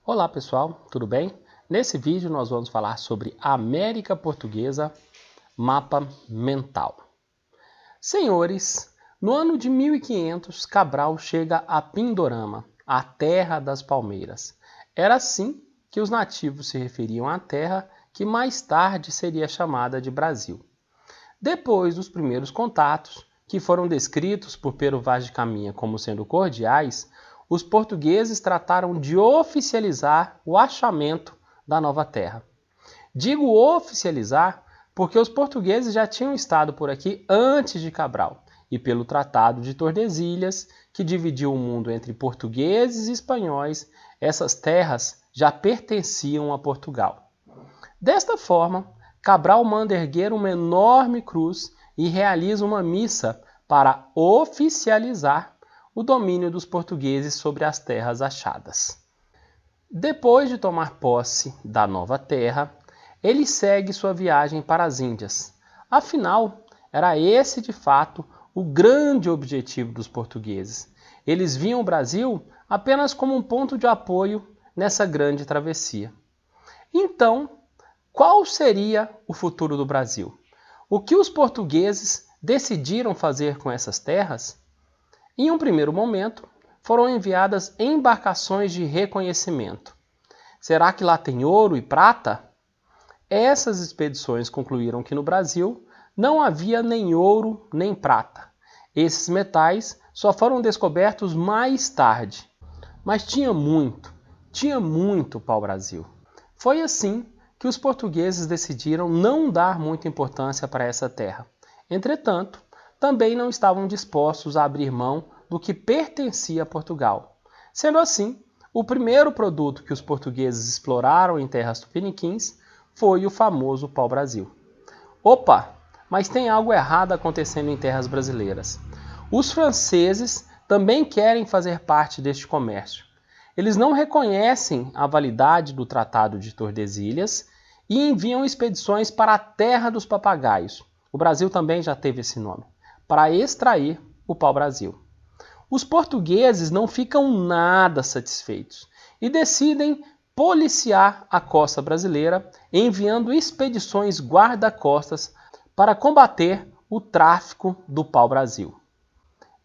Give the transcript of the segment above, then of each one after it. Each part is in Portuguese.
Olá pessoal, tudo bem? Nesse vídeo nós vamos falar sobre América Portuguesa, mapa mental. Senhores, no ano de 1500, Cabral chega a Pindorama, a terra das palmeiras. Era assim que os nativos se referiam à terra que mais tarde seria chamada de Brasil. Depois dos primeiros contatos, que foram descritos por Pero Vaz de Caminha como sendo cordiais, os portugueses trataram de oficializar o achamento da nova terra. Digo oficializar porque os portugueses já tinham estado por aqui antes de Cabral e pelo Tratado de Tordesilhas, que dividiu o mundo entre portugueses e espanhóis, essas terras já pertenciam a Portugal. Desta forma, Cabral manda erguer uma enorme cruz e realiza uma missa para oficializar o domínio dos portugueses sobre as terras achadas. Depois de tomar posse da nova terra, ele segue sua viagem para as Índias. Afinal, era esse de fato o grande objetivo dos portugueses. Eles viam o Brasil apenas como um ponto de apoio nessa grande travessia. Então, qual seria o futuro do Brasil? O que os portugueses decidiram fazer com essas terras? Em um primeiro momento, foram enviadas embarcações de reconhecimento. Será que lá tem ouro e prata? Essas expedições concluíram que no Brasil não havia nem ouro nem prata. Esses metais só foram descobertos mais tarde. Mas tinha muito pau-brasil. Foi assim que os portugueses decidiram não dar muita importância para essa terra. Entretanto, também não estavam dispostos a abrir mão do que pertencia a Portugal. Sendo assim, o primeiro produto que os portugueses exploraram em terras tupiniquins foi o famoso pau-brasil. Opa, mas tem algo errado acontecendo em terras brasileiras. Os franceses também querem fazer parte deste comércio. Eles não reconhecem a validade do Tratado de Tordesilhas e enviam expedições para a Terra dos Papagaios. O Brasil também já teve esse nome, para extrair o pau-brasil. Os portugueses não ficam nada satisfeitos e decidem policiar a costa brasileira, enviando expedições guarda-costas para combater o tráfico do pau-brasil.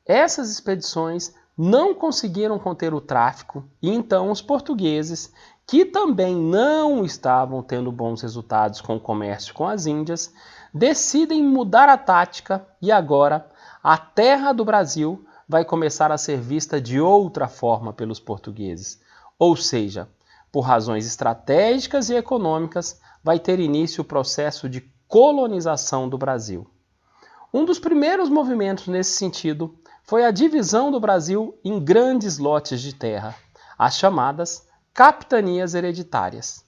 Essas expedições não conseguiram conter o tráfico e então os portugueses, que também não estavam tendo bons resultados com o comércio com as Índias, decidem mudar a tática e agora a terra do Brasil vai começar a ser vista de outra forma pelos portugueses. Ou seja, por razões estratégicas e econômicas, vai ter início o processo de colonização do Brasil. Um dos primeiros movimentos nesse sentido foi a divisão do Brasil em grandes lotes de terra, as chamadas capitanias hereditárias.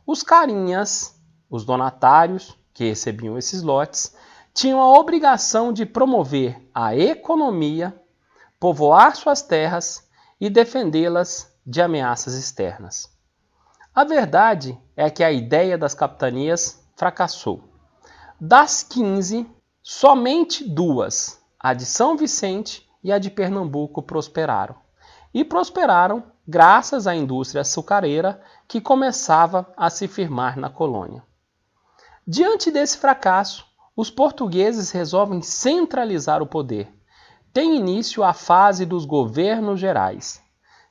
Os carinhas, os donatários, que recebiam esses lotes, tinham a obrigação de promover a economia, povoar suas terras e defendê-las de ameaças externas. A verdade é que a ideia das capitanias fracassou. Das 15, somente 2, a de São Vicente e a de Pernambuco, prosperaram. E prosperaram graças à indústria açucareira que começava a se firmar na colônia. Diante desse fracasso, os portugueses resolvem centralizar o poder. Tem início a fase dos governos gerais.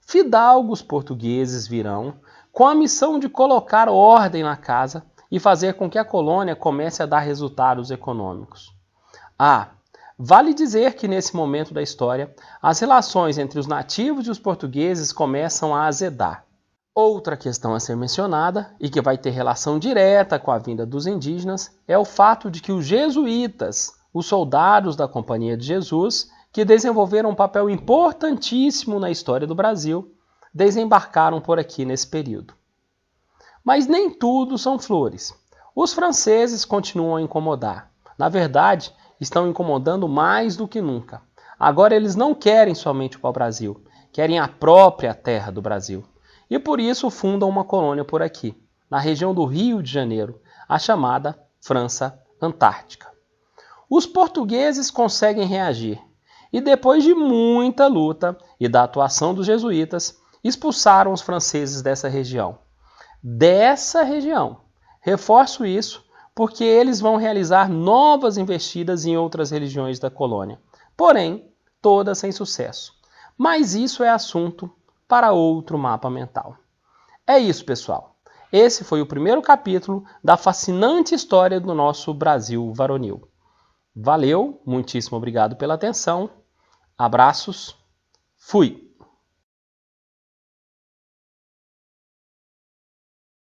Fidalgos portugueses virão com a missão de colocar ordem na casa e fazer com que a colônia comece a dar resultados econômicos. Vale dizer que nesse momento da história, as relações entre os nativos e os portugueses começam a azedar. Outra questão a ser mencionada, e que vai ter relação direta com a vinda dos indígenas, é o fato de que os jesuítas, os soldados da Companhia de Jesus, que desenvolveram um papel importantíssimo na história do Brasil, desembarcaram por aqui nesse período. Mas nem tudo são flores. Os franceses continuam a incomodar. Na verdade, estão incomodando mais do que nunca. Agora eles não querem somente o pau-brasil, querem a própria terra do Brasil. E por isso fundam uma colônia por aqui, na região do Rio de Janeiro, a chamada França Antártica. Os portugueses conseguem reagir e depois de muita luta e da atuação dos jesuítas, expulsaram os franceses dessa região. Reforço isso porque eles vão realizar novas investidas em outras regiões da colônia, porém, todas sem sucesso. Mas isso é assunto para outro mapa mental. É isso, pessoal. Esse foi o primeiro capítulo da fascinante história do nosso Brasil varonil. Valeu, muitíssimo obrigado pela atenção. Abraços, fui!